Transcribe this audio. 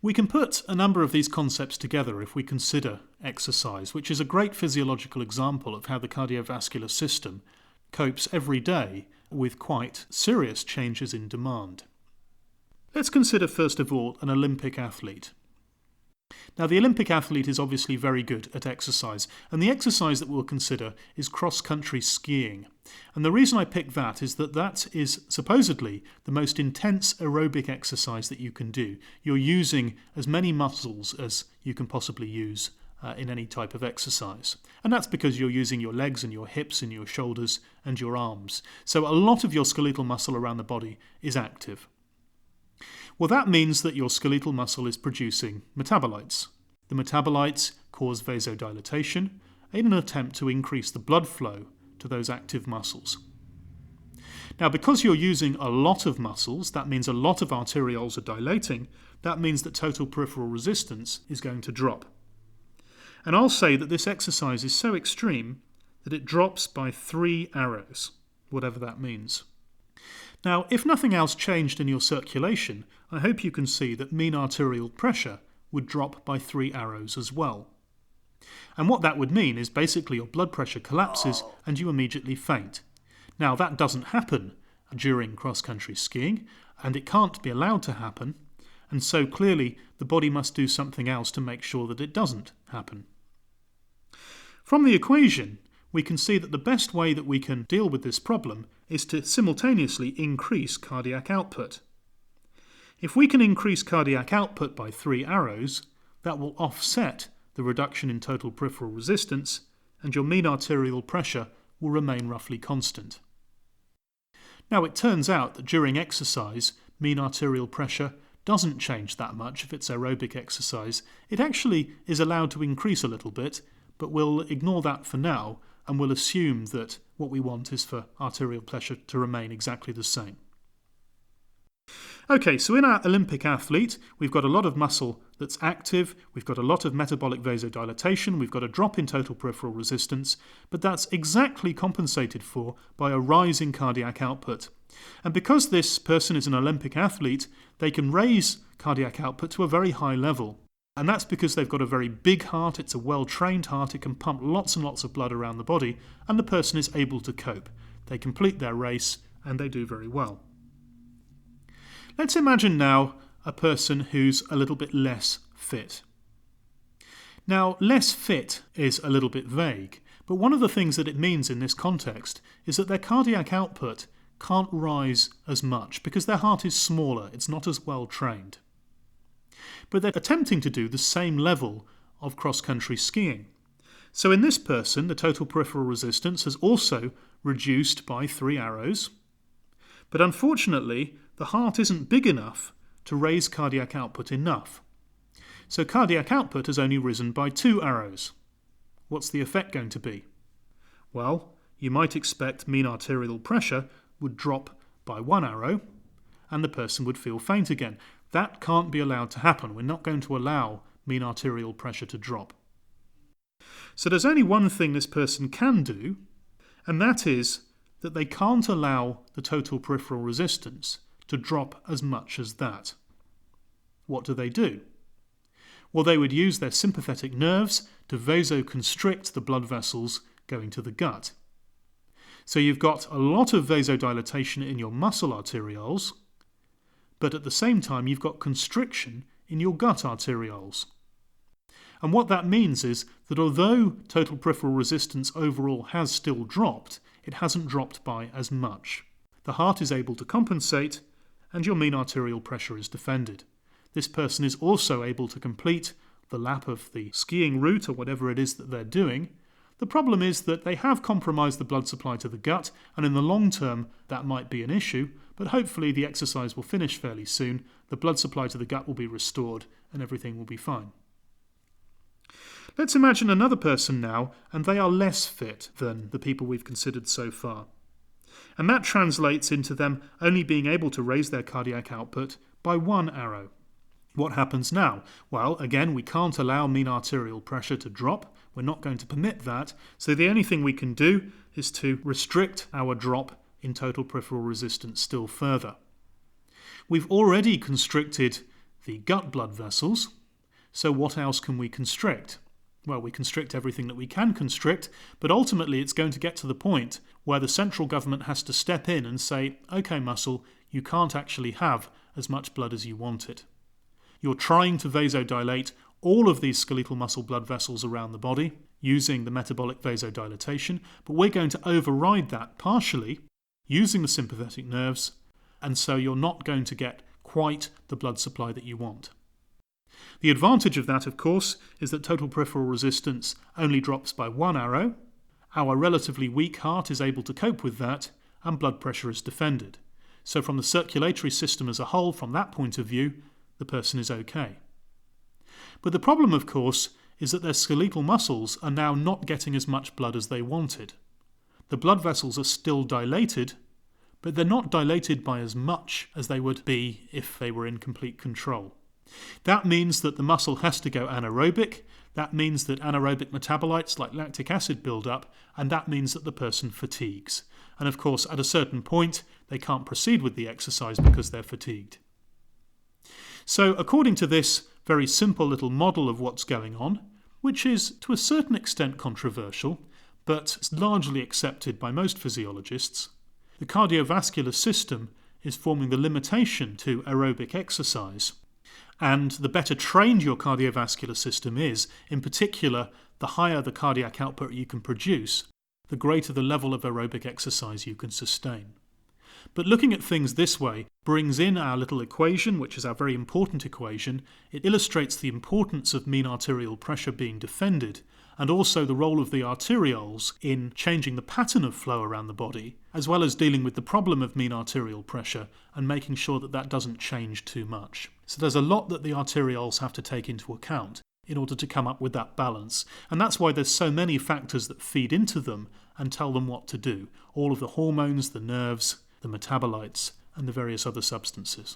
We can put a number of these concepts together if we consider exercise, which is a great physiological example of how the cardiovascular system copes every day with quite serious changes in demand. Let's consider first of all an Olympic athlete. Now, the Olympic athlete is obviously very good at exercise, and the exercise that we'll consider is cross-country skiing. And the reason I picked that is that is supposedly the most intense aerobic exercise that you can do. You're using as many muscles as you can possibly use in any type of exercise. And that's because you're using your legs and your hips and your shoulders and your arms. So a lot of your skeletal muscle around the body is active. Well, that means that your skeletal muscle is producing metabolites. The metabolites cause vasodilatation in an attempt to increase the blood flow to those active muscles. Now, because you're using a lot of muscles, that means a lot of arterioles are dilating, that means that total peripheral resistance is going to drop. And I'll say that this exercise is so extreme that it drops by 3 arrows, whatever that means. Now, if nothing else changed in your circulation, I hope you can see that mean arterial pressure would drop by 3 arrows as well. And what that would mean is basically your blood pressure collapses and you immediately faint. Now, that doesn't happen during cross-country skiing, and it can't be allowed to happen, and so clearly the body must do something else to make sure that it doesn't happen. From the equation, we can see that the best way that we can deal with this problem is to simultaneously increase cardiac output. If we can increase cardiac output by 3 arrows, that will offset the reduction in total peripheral resistance, and your mean arterial pressure will remain roughly constant. Now, it turns out that during exercise, mean arterial pressure doesn't change that much if it's aerobic exercise. It actually is allowed to increase a little bit, but we'll ignore that for now, and we'll assume that what we want is for arterial pressure to remain exactly the same. Okay, so in our Olympic athlete, we've got a lot of muscle that's active, we've got a lot of metabolic vasodilatation, we've got a drop in total peripheral resistance, but that's exactly compensated for by a rise in cardiac output. And because this person is an Olympic athlete, they can raise cardiac output to a very high level. And that's because they've got a very big heart, it's a well-trained heart, it can pump lots and lots of blood around the body, and the person is able to cope. They complete their race, and they do very well. Let's imagine now a person who's a little bit less fit. Now, less fit is a little bit vague, but one of the things that it means in this context is that their cardiac output can't rise as much because their heart is smaller, it's not as well trained. But they're attempting to do the same level of cross-country skiing. So in this person, the total peripheral resistance has also reduced by 3 arrows, but unfortunately, the heart isn't big enough to raise cardiac output enough. So cardiac output has only risen by 2 arrows. What's the effect going to be? Well, you might expect mean arterial pressure would drop by 1 arrow, and the person would feel faint again. That can't be allowed to happen. We're not going to allow mean arterial pressure to drop. So there's only one thing this person can do, and that is that they can't allow the total peripheral resistance to drop as much as that. What do? Well, they would use their sympathetic nerves to vasoconstrict the blood vessels going to the gut. So you've got a lot of vasodilatation in your muscle arterioles, but at the same time you've got constriction in your gut arterioles. And what that means is that although total peripheral resistance overall has still dropped, it hasn't dropped by as much. The heart is able to compensate, and your mean arterial pressure is defended. This person is also able to complete the lap of the skiing route or whatever it is that they're doing. The problem is that they have compromised the blood supply to the gut, and in the long term that might be an issue, but hopefully the exercise will finish fairly soon, the blood supply to the gut will be restored, and everything will be fine. Let's imagine another person now, and they are less fit than the people we've considered so far. And that translates into them only being able to raise their cardiac output by 1 arrow. What happens now? Well, again, we can't allow mean arterial pressure to drop. We're not going to permit that. So the only thing we can do is to restrict our drop in total peripheral resistance still further. We've already constricted the gut blood vessels. So what else can we constrict? Well, we constrict everything that we can constrict, but ultimately it's going to get to the point where the central government has to step in and say, OK, muscle, you can't actually have as much blood as you wanted. You're trying to vasodilate all of these skeletal muscle blood vessels around the body using the metabolic vasodilatation, but we're going to override that partially using the sympathetic nerves, and so you're not going to get quite the blood supply that you want. The advantage of that, of course, is that total peripheral resistance only drops by 1 arrow. Our relatively weak heart is able to cope with that, and blood pressure is defended. So from the circulatory system as a whole, from that point of view, the person is okay. But the problem, of course, is that their skeletal muscles are now not getting as much blood as they wanted. The blood vessels are still dilated, but they're not dilated by as much as they would be if they were in complete control. That means that the muscle has to go anaerobic. That means that anaerobic metabolites like lactic acid build up, and that means that the person fatigues. And of course, at a certain point, they can't proceed with the exercise because they're fatigued. So according to this very simple little model of what's going on, which is to a certain extent controversial, but largely accepted by most physiologists, the cardiovascular system is forming the limitation to aerobic exercise. And the better trained your cardiovascular system is, in particular, the higher the cardiac output you can produce, the greater the level of aerobic exercise you can sustain. But looking at things this way brings in our little equation, which is our very important equation. It illustrates the importance of mean arterial pressure being defended, and also the role of the arterioles in changing the pattern of flow around the body, as well as dealing with the problem of mean arterial pressure and making sure that that doesn't change too much. So there's a lot that the arterioles have to take into account in order to come up with that balance. And that's why there's so many factors that feed into them and tell them what to do. All of the hormones, the nerves, the metabolites, and the various other substances.